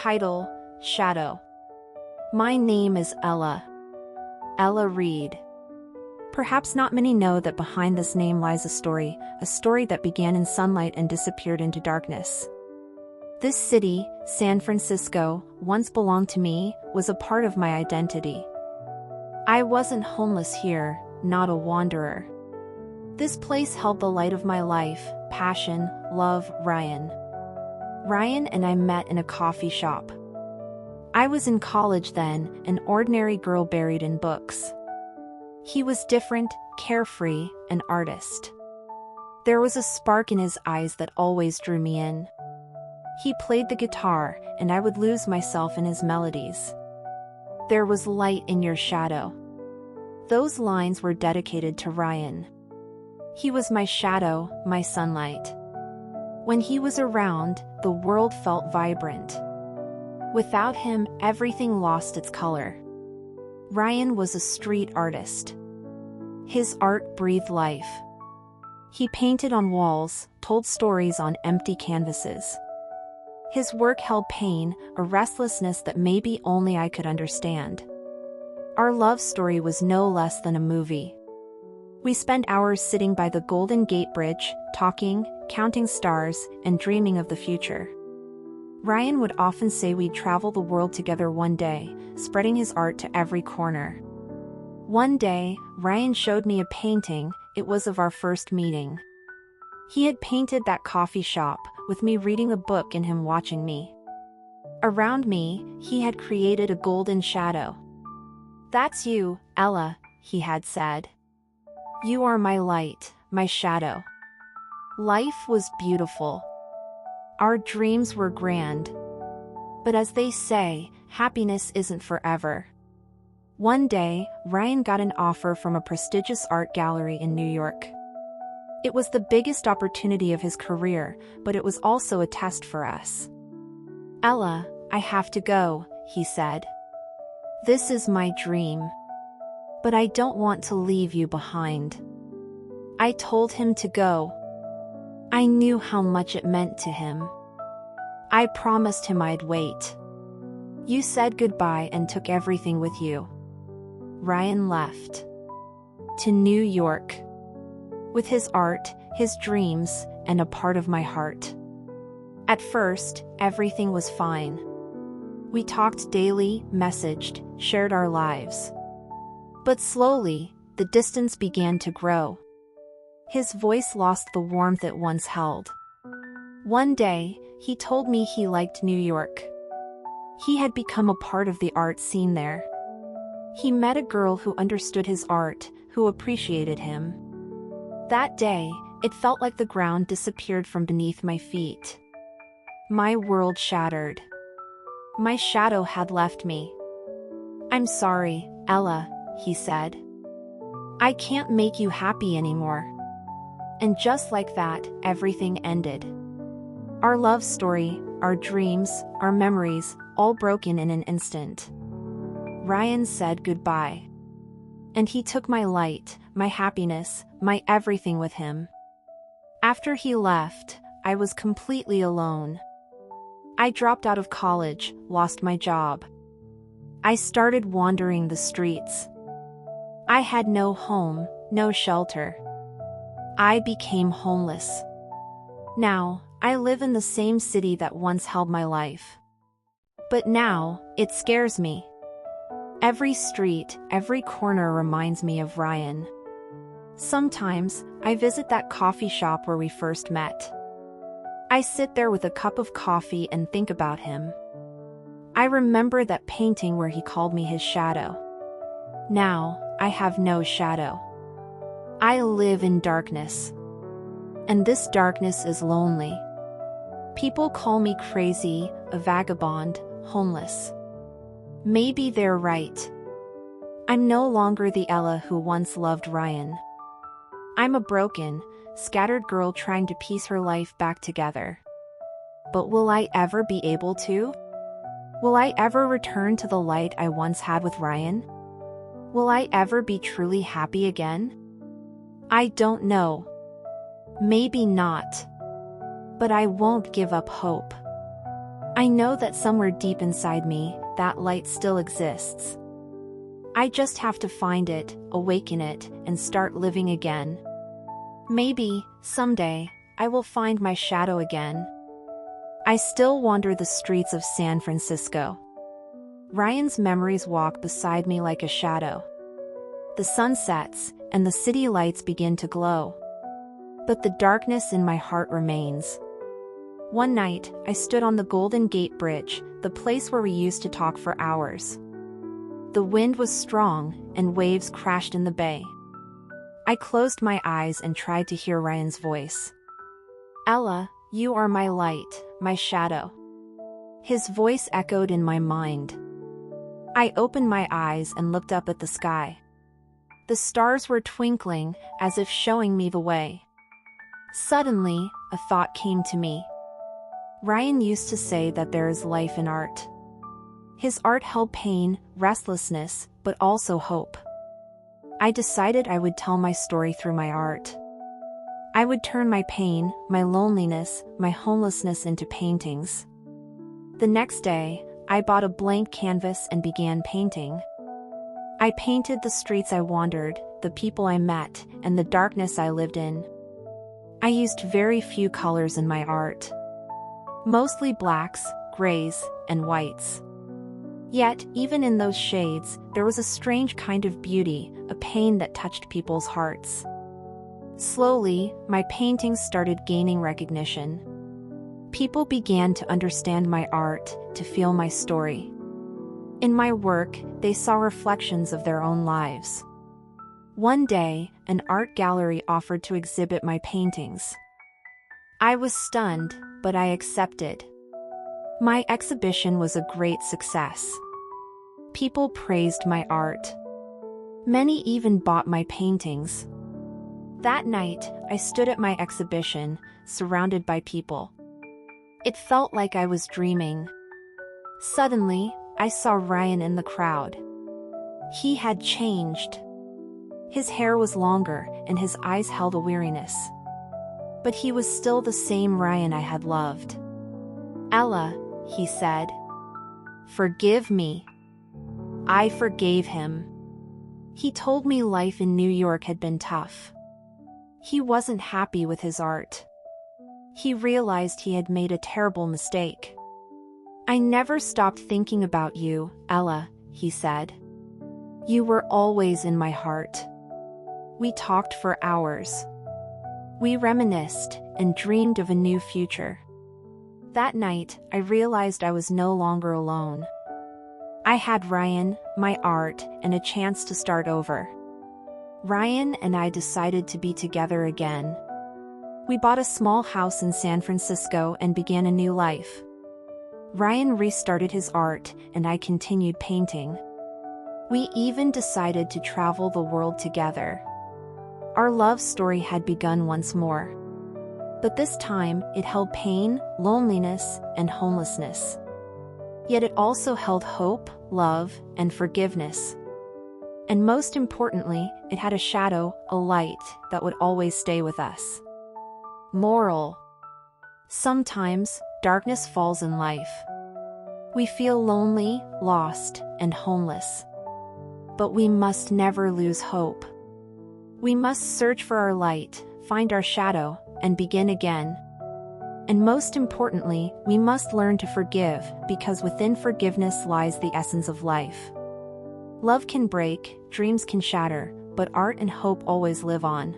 Title: Shadow. My name is Ella. Ella Reed. Perhaps not many know that behind this name lies a story that began in sunlight and disappeared into darkness. This city, San Francisco, once belonged to me, was a part of my identity. I wasn't homeless here, not a wanderer. This place held the light of my life, passion, love, Ryan. Ryan and I met in a coffee shop. I was in college then, an ordinary girl buried in books. He was different, carefree, an artist. There was a spark in his eyes that always drew me in. He played the guitar, and I would lose myself in his melodies. There was light in your shadow. Those lines were dedicated to Ryan. He was my shadow, my sunlight. When he was around, the world felt vibrant. Without him, everything lost its color. Ryan was a street artist. His art breathed life. He painted on walls, told stories on empty canvases. His work held pain, a restlessness that maybe only I could understand. Our love story was no less than a movie. We spent hours sitting by the Golden Gate Bridge, talking, counting stars, and dreaming of the future. Ryan would often say we'd travel the world together one day, spreading his art to every corner. One day, Ryan showed me a painting. It was of our first meeting. He had painted that coffee shop, with me reading a book and him watching me. Around me, he had created a golden shadow. "That's you, Ella," he had said. "You are my light, my shadow." Life was beautiful. Our dreams were grand. But as they say, happiness isn't forever. One day, Ryan got an offer from a prestigious art gallery in New York. It was the biggest opportunity of his career, but it was also a test for us. "Ella, I have to go," he said. "This is my dream. But I don't want to leave you behind." I told him to go. I knew how much it meant to him. I promised him I'd wait. "You said goodbye and took everything with you." Ryan left. To New York. With his art, his dreams, and a part of my heart. At first, everything was fine. We talked daily, messaged, shared our lives. But slowly, the distance began to grow. His voice lost the warmth it once held. One day, he told me he liked New York. He had become a part of the art scene there. He met a girl who understood his art, who appreciated him. That day, it felt like the ground disappeared from beneath my feet. My world shattered. My shadow had left me. "I'm sorry, Ella," he said. "I can't make you happy anymore." And just like that, everything ended. Our love story, our dreams, our memories, all broken in an instant. Ryan said goodbye. And he took my light, my happiness, my everything with him. After he left, I was completely alone. I dropped out of college, lost my job. I started wandering the streets. I had no home, no shelter. I became homeless. Now, I live in the same city that once held my life. But now, it scares me. Every street, every corner reminds me of Ryan. Sometimes, I visit that coffee shop where we first met. I sit there with a cup of coffee and think about him. I remember that painting where he called me his shadow. Now, I have no shadow. I live in darkness. And this darkness is lonely. People call me crazy, a vagabond, homeless. Maybe they're right. I'm no longer the Ella who once loved Ryan. I'm a broken, scattered girl trying to piece her life back together. But will I ever be able to? Will I ever return to the light I once had with Ryan? Will I ever be truly happy again? I don't know. Maybe not. But I won't give up hope. I know that somewhere deep inside me, that light still exists. I just have to find it, awaken it, and start living again. Maybe, someday, I will find my shadow again. I still wander the streets of San Francisco. Ryan's memories walk beside me like a shadow. The sun sets, and the city lights begin to glow. But the darkness in my heart remains. One night, I stood on the Golden Gate Bridge, the place where we used to talk for hours. The wind was strong, and waves crashed in the bay. I closed my eyes and tried to hear Ryan's voice. "Ella, you are my light, my shadow." His voice echoed in my mind. I opened my eyes and looked up at the sky. The stars were twinkling, as if showing me the way. Suddenly, a thought came to me. Ryan used to say that there is life in art. His art held pain, restlessness, but also hope. I decided I would tell my story through my art. I would turn my pain, my loneliness, my homelessness into paintings. The next day, I bought a blank canvas and began painting. I painted the streets I wandered, the people I met, and the darkness I lived in. I used very few colors in my art. Mostly blacks, grays, and whites. Yet, even in those shades, there was a strange kind of beauty, a pain that touched people's hearts. Slowly, my paintings started gaining recognition. People began to understand my art, to feel my story. In my work, they saw reflections of their own lives. One day, an art gallery offered to exhibit my paintings. I was stunned, but I accepted. My exhibition was a great success. People praised my art. Many even bought my paintings. That night, I stood at my exhibition, surrounded by people. It felt like I was dreaming. Suddenly, I saw Ryan in the crowd. He had changed. His hair was longer, and his eyes held a weariness. But he was still the same Ryan I had loved. "Ella," he said. "Forgive me." I forgave him. He told me life in New York had been tough. He wasn't happy with his art. He realized he had made a terrible mistake. "I never stopped thinking about you, Ella," he said. "You were always in my heart." We talked for hours. We reminisced and dreamed of a new future. That night, I realized I was no longer alone. I had Ryan, my art, and a chance to start over. Ryan and I decided to be together again. We bought a small house in San Francisco and began a new life. Ryan restarted his art, and I continued painting. We even decided to travel the world together. Our love story had begun once more. But this time, it held pain, loneliness, and homelessness. Yet it also held hope, love, and forgiveness. And most importantly, it had a shadow, a light, that would always stay with us. Moral: sometimes, darkness falls in life. We feel lonely, lost, and homeless. But we must never lose hope. We must search for our light, find our shadow, and begin again. And most importantly, we must learn to forgive, because within forgiveness lies the essence of life. Love can break, dreams can shatter, but art and hope always live on.